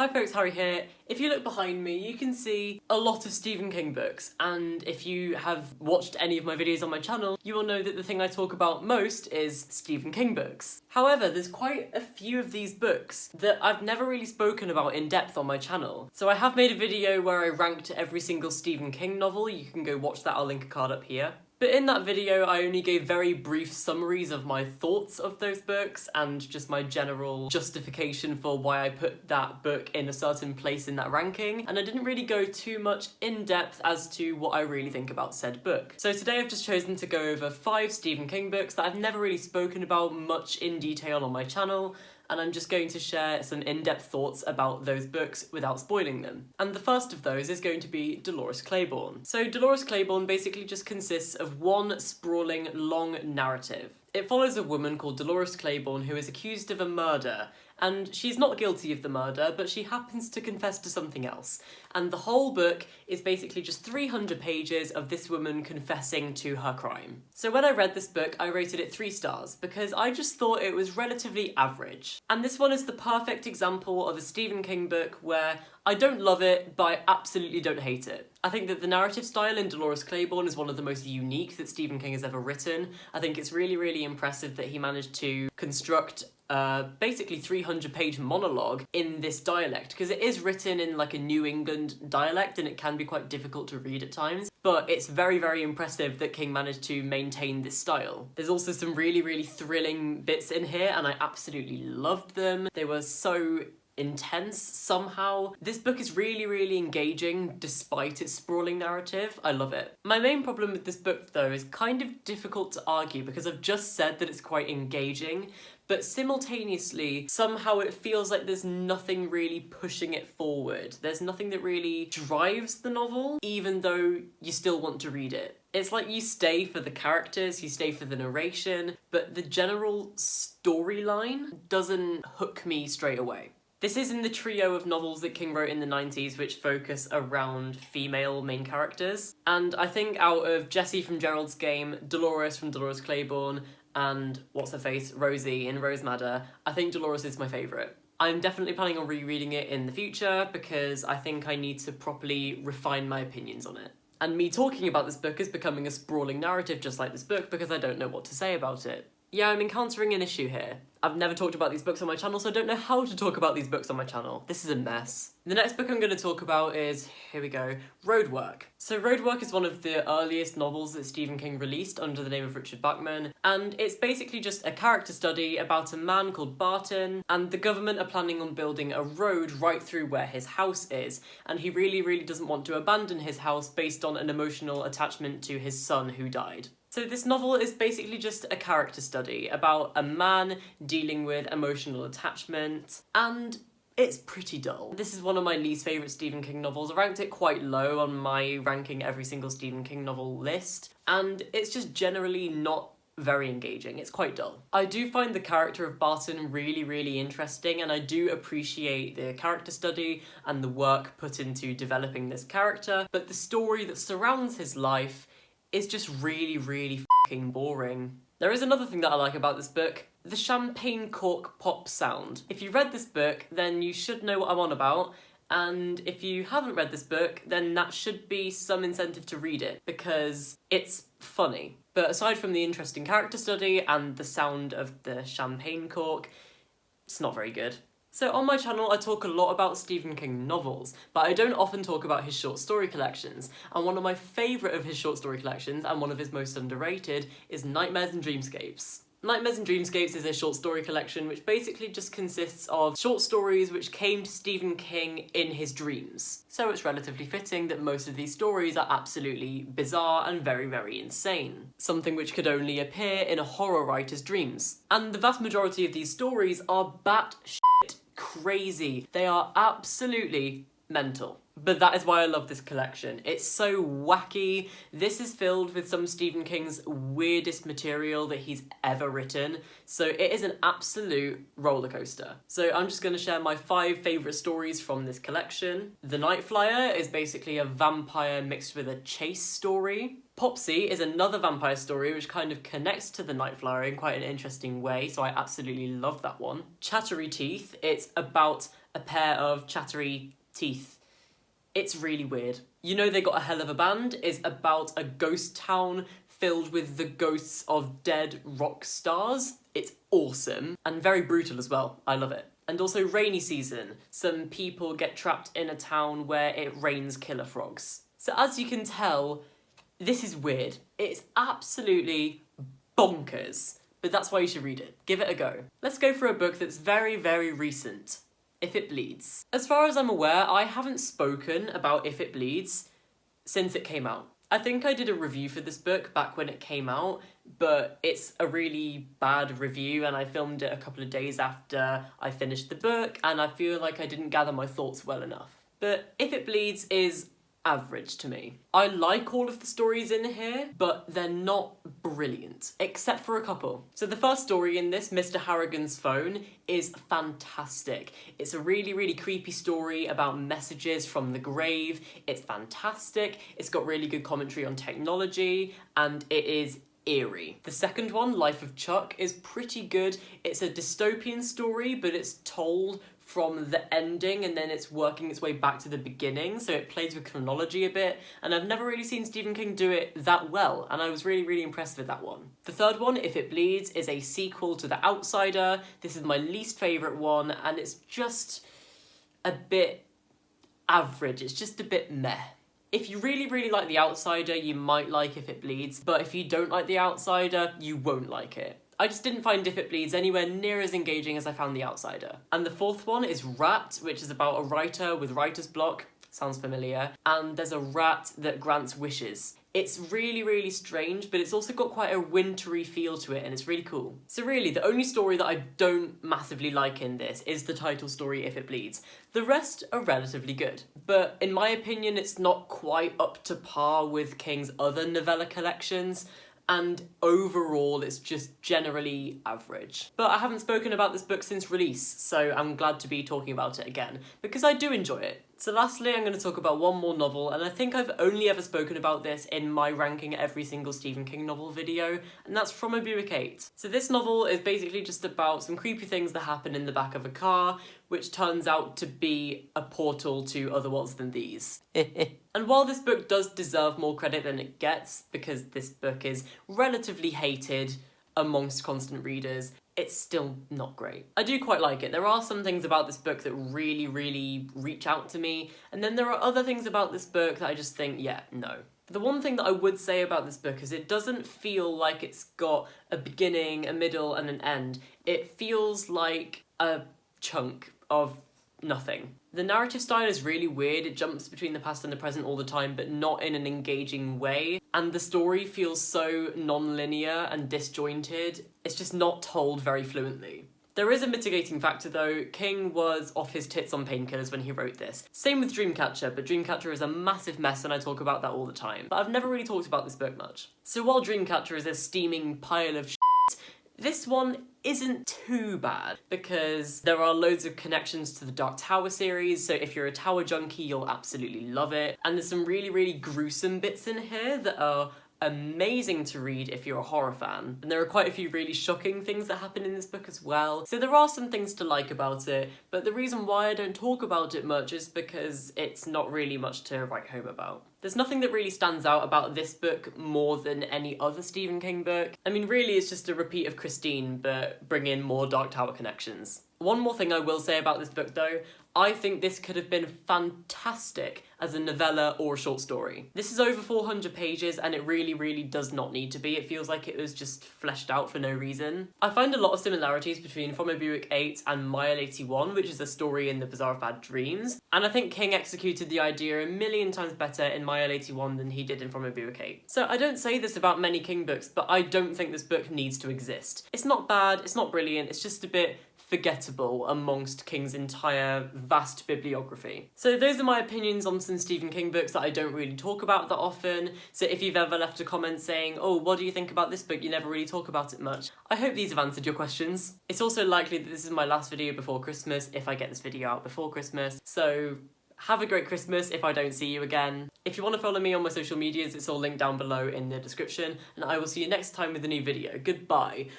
Hi folks, Harry here. If you look behind me, you can see a lot of Stephen King books, and if you have watched any of my videos on my channel, you will know that the thing I talk about most is Stephen King books. However, there's quite a few of these books that I've never really spoken about in depth on my channel. So I have made a video where I ranked every single Stephen King novel. You can go watch that, I'll link a card up here. But in that video, I only gave very brief summaries of my thoughts of those books and just my general justification for why I put that book in a certain place in that ranking, and I didn't really go too much in depth as to what I really think about said book. So today I've just chosen to go over 5 Stephen King books that I've never really spoken about much in detail on my channel, and I'm just going to share some in-depth thoughts about those books without spoiling them. And the first of those is going to be Dolores Claiborne. So Dolores Claiborne basically just consists of one sprawling, long narrative. It follows a woman called Dolores Claiborne who is accused of a murder, and she's not guilty of the murder, but she happens to confess to something else. And the whole book is basically just 300 pages of this woman confessing to her crime. So when I read this book, I rated it 3 stars, because I just thought it was relatively average. And this one is the perfect example of a Stephen King book where I don't love it, but I absolutely don't hate it. I think that the narrative style in Dolores Claiborne is one of the most unique that Stephen King has ever written. I think it's really, really impressive that he managed to construct basically 300-page monologue in this dialect, because it is written in like a New England dialect and it can be quite difficult to read at times, but it's very, very impressive that King managed to maintain this style. There's also some really, really thrilling bits in here, and I absolutely loved them. They were so intense somehow. This book is really, really engaging despite its sprawling narrative. I love it. My main problem with this book though is kind of difficult to argue, because I've just said that it's quite engaging, but simultaneously somehow it feels like there's nothing really pushing it forward. There's nothing that really drives the novel, even though you still want to read it. It's like you stay for the characters, you stay for the narration, but the general storyline doesn't hook me straight away. This is in the trio of novels that King wrote in the 90s which focus around female main characters. And I think out of Jessie from Gerald's Game, Dolores from Dolores Claiborne, and what's-her-face, Rosie in Rose Madder, I think Dolores is my favourite. I'm definitely planning on rereading it in the future because I think I need to properly refine my opinions on it. And me talking about this book is becoming a sprawling narrative just like this book because I don't know what to say about it. Yeah, I'm encountering an issue here. I've never talked about these books on my channel, so I don't know how to talk about these books on my channel. This is a mess. The next book I'm going to talk about is, here we go, Roadwork. So Roadwork is one of the earliest novels that Stephen King released under the name of Richard Bachman, and it's basically just a character study about a man called Barton, and the government are planning on building a road right through where his house is, and he really, really doesn't want to abandon his house based on an emotional attachment to his son who died. So this novel is basically just a character study about a man dealing with emotional attachment, and it's pretty dull. This is one of my least favourite Stephen King novels. I ranked it quite low on my ranking every single Stephen King novel list, and it's just generally not very engaging. It's quite dull. I do find the character of Barton really, really interesting, and I do appreciate the character study and the work put into developing this character, but the story that surrounds his life is just really, really fucking boring. There is another thing that I like about this book, the champagne cork pop sound. If you read this book, then you should know what I'm on about, and if you haven't read this book, then that should be some incentive to read it, because it's funny. But aside from the interesting character study and the sound of the champagne cork, it's not very good. So on my channel I talk a lot about Stephen King novels, but I don't often talk about his short story collections, and one of my favourite of his short story collections, and one of his most underrated, is Nightmares and Dreamscapes. Nightmares and Dreamscapes is a short story collection which basically just consists of short stories which came to Stephen King in his dreams. So it's relatively fitting that most of these stories are absolutely bizarre and very, very insane. Something which could only appear in a horror writer's dreams. And the vast majority of these stories are batshit crazy. They are absolutely mental. But that is why I love this collection. It's so wacky. This is filled with some Stephen King's weirdest material that he's ever written. So it is an absolute roller coaster. So I'm just going to share my 5 favourite stories from this collection. The Night Flyer is basically a vampire mixed with a chase story. Popsy is another vampire story which kind of connects to the Night Flyer in quite an interesting way, so I absolutely love that one. Chattery Teeth, it's about a pair of chattery teeth. It's really weird. You Know They Got a Hell of a Band is about a ghost town filled with the ghosts of dead rock stars. It's awesome and very brutal as well. I love it. And also Rainy Season. Some people get trapped in a town where it rains killer frogs. So as you can tell, this is weird. It's absolutely bonkers, but that's why you should read it. Give it a go. Let's go for a book that's very, very recent. If It Bleeds. As far as I'm aware, I haven't spoken about If It Bleeds since it came out. I think I did a review for this book back when it came out, but it's a really bad review and I filmed it a couple of days after I finished the book and I feel like I didn't gather my thoughts well enough. But If It Bleeds is average to me. I like all of the stories in here, but they're not brilliant, except for a couple. So the first story in this, Mr. Harrigan's Phone, is fantastic. It's a really, really creepy story about messages from the grave. It's fantastic. It's got really good commentary on technology, and it is eerie. The second one, Life of Chuck, is pretty good. It's a dystopian story, but it's told from the ending and then it's working its way back to the beginning, so it plays with chronology a bit, and I've never really seen Stephen King do it that well, and I was really, really impressed with that one. The third one, If It Bleeds, is a sequel to The Outsider. This is my least favourite one, and it's just a bit average. It's just a bit meh. If you really, really like The Outsider, you might like If It Bleeds, but if you don't like The Outsider, you won't like it. I just didn't find If It Bleeds anywhere near as engaging as I found The Outsider. And the fourth one is Rat, which is about a writer with writer's block. Sounds familiar. And there's a rat that grants wishes. It's really, really strange, but it's also got quite a wintry feel to it, and it's really cool. So really, the only story that I don't massively like in this is the title story, If It Bleeds. The rest are relatively good, but in my opinion, it's not quite up to par with King's other novella collections, and overall it's just generally average. But I haven't spoken about this book since release, so I'm glad to be talking about it again, because I do enjoy it. So lastly, I'm going to talk about one more novel, and I think I've only ever spoken about this in my ranking every single Stephen King novel video, and that's From a Buick 8. So this novel is basically just about some creepy things that happen in the back of a car, which turns out to be a portal to other worlds than these. And while this book does deserve more credit than it gets, because this book is relatively hated amongst constant readers, it's still not great. I do quite like it. There are some things about this book that really, really reach out to me, and then there are other things about this book that I just think, yeah, no. The one thing that I would say about this book is it doesn't feel like it's got a beginning, a middle, and an end. It feels like a chunk of nothing. The narrative style is really weird. It jumps between the past and the present all the time, but not in an engaging way. And the story feels so non-linear and disjointed. It's just not told very fluently. There is a mitigating factor though. King was off his tits on painkillers when he wrote this. Same with Dreamcatcher, but Dreamcatcher is a massive mess and I talk about that all the time. But I've never really talked about this book much. So while Dreamcatcher is a steaming pile of shit, this one isn't too bad because there are loads of connections to the Dark Tower series, so if you're a Tower junkie, you'll absolutely love it. And there's some really, really gruesome bits in here that are amazing to read if you're a horror fan. And there are quite a few really shocking things that happen in this book as well. So there are some things to like about it, but the reason why I don't talk about it much is because it's not really much to write home about. There's nothing that really stands out about this book more than any other Stephen King book. I mean, really it's just a repeat of Christine, but bring in more Dark Tower connections. One more thing I will say about this book though, I think this could have been fantastic as a novella or a short story. This is over 400 pages and it really, really does not need to be. It feels like it was just fleshed out for no reason. I find a lot of similarities between From a Buick 8 and Mile 81, which is a story in The Bazaar of Bad Dreams. And I think King executed the idea a million times better in Mile 81 than he did in From a Buick 8. So I don't say this about many King books, but I don't think this book needs to exist. It's not bad, it's not brilliant, it's just a bit forgettable amongst King's entire vast bibliography. So those are my opinions on some Stephen King books that I don't really talk about that often. So if you've ever left a comment saying, oh, what do you think about this book? You never really talk about it much. I hope these have answered your questions. It's also likely that this is my last video before Christmas if I get this video out before Christmas. So have a great Christmas if I don't see you again. If you want to follow me on my social medias, it's all linked down below in the description, and I will see you next time with a new video. Goodbye.